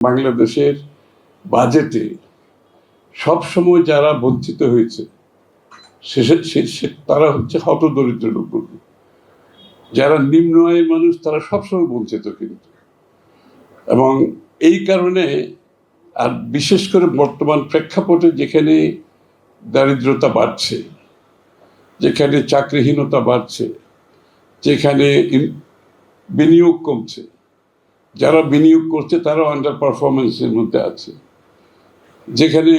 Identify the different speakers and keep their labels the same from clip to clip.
Speaker 1: বাংলাদেশের বাজেটে সবসময় যারা বঞ্চিত হয়েছে তারা হচ্ছে হতদরিদ্র লোকগুলো। যারা নিম্ন আয়ের মানুষ তারা সবসময় বঞ্চিত কিন্তু, এবং এই কারণে আর বিশেষ করে বর্তমান প্রেক্ষাপটে যেখানে দারিদ্রতা বাড়ছে, যেখানে চাকরিহীনতা বাড়ছে, যেখানে বিনিয়োগ কমছে, যারা বিনিয়োগ করছে তারা আন্ডার পারফরমেন্সের মধ্যে আছে, যেখানে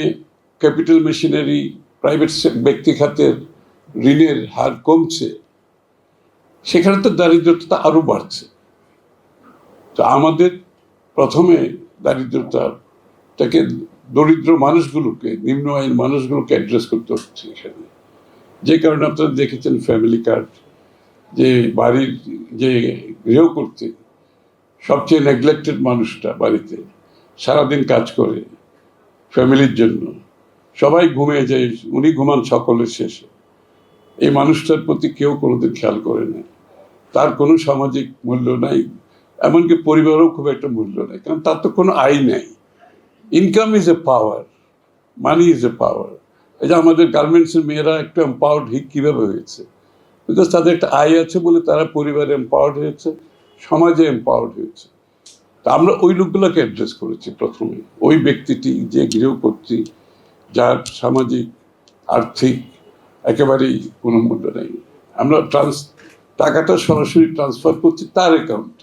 Speaker 1: ক্যাপিটাল মেশিনারি প্রাইভেট ব্যক্তি খাতের ঋণের হার কমছে, সেখানে তো দারিদ্রতা আরো বাড়ছে। তো আমাদের প্রথমে দারিদ্রতাটাকে, দরিদ্র মানুষগুলোকে, নিম্ন আয়ের মানুষগুলোকে অ্যাড্রেস করতে হচ্ছে এখানে। যে কারণে আপনারা দেখেছেন ফ্যামিলি কার্ড, যে বাড়ির যে গৃহ করতে সবচেয়ে নেগলেক্টেড মানুষটা বাড়িতে সারাদিন কাজ করে ফ্যামিলির জন্য, সবাই ঘুমিয়ে যায়, উনি ঘুমান সকলের শেষে। এই মানুষটার প্রতি কেউ কোনোদিন খেয়াল করে না, তার কোনো সামাজিক মূল্য নাই, এমনকি পরিবারও খুব একটা মূল্য নেই, কারণ তার তো কোনো আয় নেই। Income is a power, money is a power. এই যে আমাদের গার্মেন্টসের মেয়েরা একটু এম্পাওয়ার্ড কীভাবে হয়েছে? বিকজ তাদের একটা আয় আছে বলে তারা পরিবারে এম্পাওয়ার্ড হয়েছে, সমাজে এম্পাওয়ার্ড হয়েছে। তা আমরা ওই লোকগুলোকে অ্যাড্রেস করেছি প্রথমে। ওই ব্যক্তিটি যে গৃহকর্ত্রী, যার সামাজিক আর্থিক একেবারেই কোনো মূল্য নেই, আমরা টাকাটা সরাসরি ট্রান্সফার করছি তার অ্যাকাউন্টে।